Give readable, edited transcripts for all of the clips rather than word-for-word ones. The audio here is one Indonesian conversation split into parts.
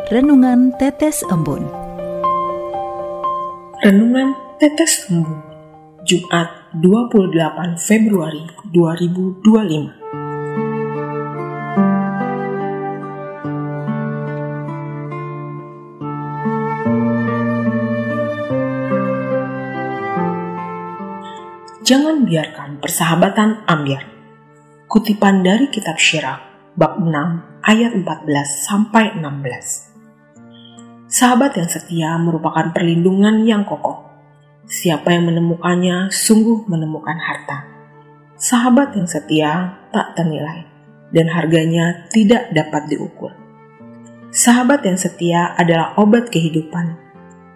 Renungan Tetes Embun. Renungan Tetes Embun, Jumat 28 Februari 2025. Jangan biarkan persahabatan ambyar. Kutipan dari kitab Syirak, bab 6, ayat 14-16. Sahabat yang setia merupakan perlindungan yang kokoh. Siapa yang menemukannya sungguh menemukan harta. Sahabat yang setia tak ternilai, dan harganya tidak dapat diukur. Sahabat yang setia adalah obat kehidupan.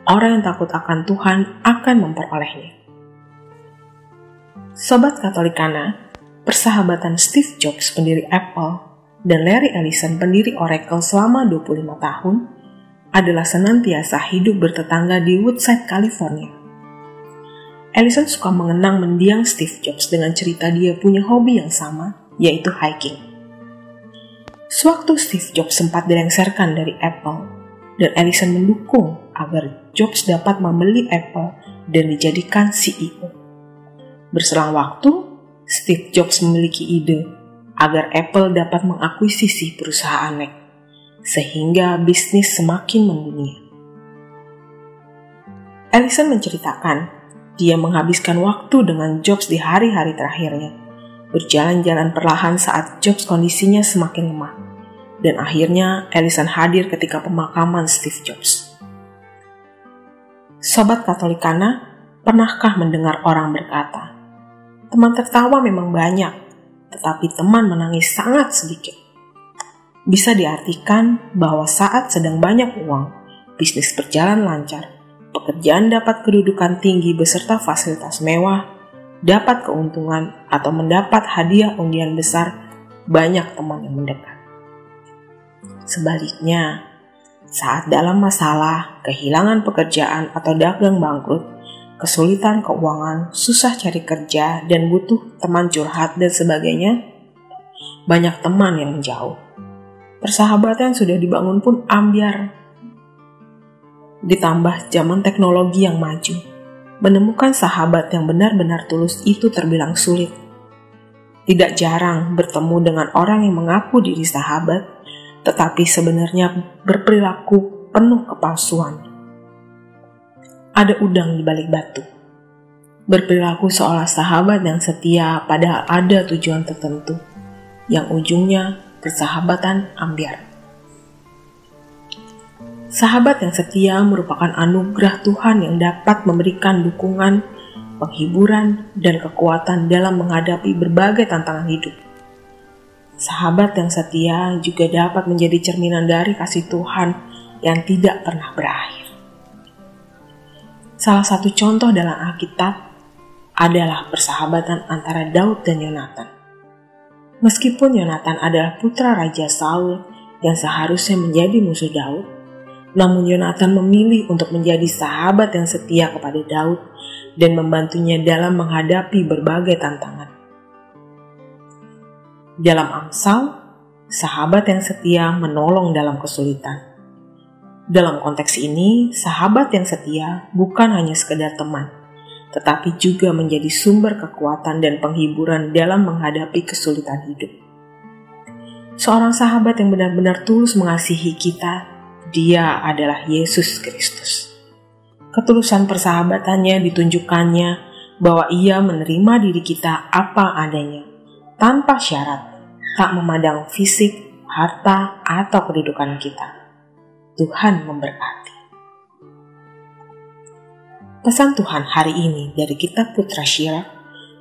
Orang yang takut akan Tuhan akan memperolehnya. Sobat Katolikana, persahabatan Steve Jobs, pendiri Apple, dan Larry Ellison, pendiri Oracle selama 25 tahun, adalah senantiasa hidup bertetangga di Woodside, California. Ellison suka mengenang mendiang Steve Jobs dengan cerita dia punya hobi yang sama, yaitu hiking. Sewaktu Steve Jobs sempat dilengsarkan dari Apple, dan Ellison mendukung agar Jobs dapat membeli Apple dan dijadikan CEO. Berselang waktu, Steve Jobs memiliki ide agar Apple dapat mengakuisisi perusahaan Mac, sehingga bisnis semakin mendunia. Ellison menceritakan, dia menghabiskan waktu dengan Jobs di hari-hari terakhirnya, berjalan-jalan perlahan saat Jobs kondisinya semakin lemah, dan akhirnya Ellison hadir ketika pemakaman Steve Jobs. Sobat Katolikana, pernahkah mendengar orang berkata, teman tertawa memang banyak, tetapi teman menangis sangat sedikit? Bisa diartikan bahwa saat sedang banyak uang, bisnis berjalan lancar, pekerjaan dapat kedudukan tinggi beserta fasilitas mewah, dapat keuntungan atau mendapat hadiah undian besar, banyak teman yang mendekat. Sebaliknya, saat dalam masalah, kehilangan pekerjaan atau dagang bangkrut, kesulitan keuangan, susah cari kerja, dan butuh teman curhat dan sebagainya, banyak teman yang menjauh. Persahabatan sudah dibangun pun ambyar. Ditambah zaman teknologi yang maju, menemukan sahabat yang benar-benar tulus itu terbilang sulit. Tidak jarang bertemu dengan orang yang mengaku diri sahabat, tetapi sebenarnya berperilaku penuh kepalsuan. Ada udang di balik batu. Berperilaku seolah sahabat yang setia padahal ada tujuan tertentu, yang ujungnya persahabatan ambyar. Sahabat yang setia merupakan anugerah Tuhan yang dapat memberikan dukungan, penghiburan, dan kekuatan dalam menghadapi berbagai tantangan hidup. Sahabat yang setia juga dapat menjadi cerminan dari kasih Tuhan yang tidak pernah berakhir. Salah satu contoh dalam Alkitab adalah persahabatan antara Daud dan Yonatan. Meskipun Yonatan adalah putra Raja Saul yang seharusnya menjadi musuh Daud, namun Yonatan memilih untuk menjadi sahabat yang setia kepada Daud dan membantunya dalam menghadapi berbagai tantangan. Dalam Amsal, sahabat yang setia menolong dalam kesulitan. Dalam konteks ini, sahabat yang setia bukan hanya sekedar teman, tetapi juga menjadi sumber kekuatan dan penghiburan dalam menghadapi kesulitan hidup. Seorang sahabat yang benar-benar tulus mengasihi kita, dia adalah Yesus Kristus. Ketulusan persahabatannya ditunjukkannya bahwa ia menerima diri kita apa adanya, tanpa syarat, tak memandang fisik, harta, atau kedudukan kita. Tuhan memberkati. Pesan Tuhan hari ini dari kitab Putra Syirak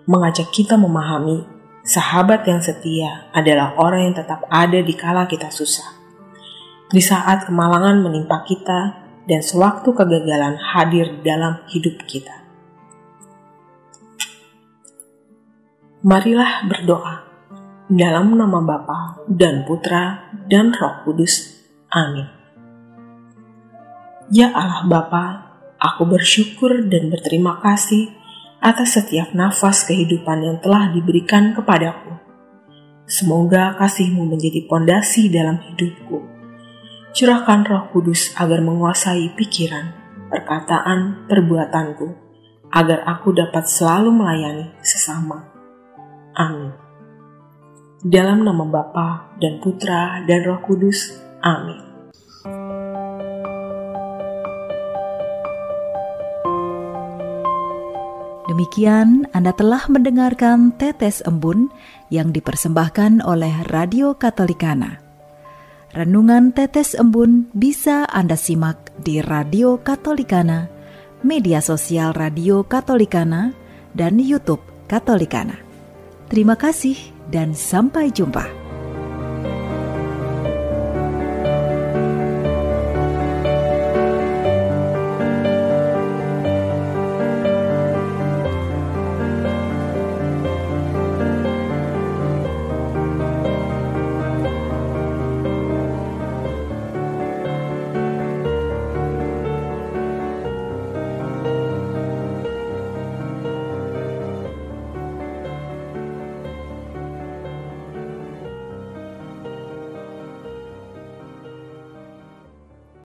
mengajak kita memahami sahabat yang setia adalah orang yang tetap ada di kala kita susah. Di saat kemalangan menimpa kita dan sewaktu kegagalan hadir dalam hidup kita. Marilah berdoa dalam nama Bapa dan Putra dan Roh Kudus. Amin. Ya Allah Bapa, aku bersyukur dan berterima kasih atas setiap nafas kehidupan yang telah diberikan kepadaku. Semoga kasih-Mu menjadi pondasi dalam hidupku. Curahkan Roh Kudus agar menguasai pikiran, perkataan, perbuatanku, agar aku dapat selalu melayani sesama. Amin. Dalam nama Bapa dan Putra dan Roh Kudus. Amin. Demikian Anda telah mendengarkan Tetes Embun yang dipersembahkan oleh Radio Katolikana. Renungan Tetes Embun bisa Anda simak di Radio Katolikana, media sosial Radio Katolikana, dan YouTube Katolikana. Terima kasih dan sampai jumpa.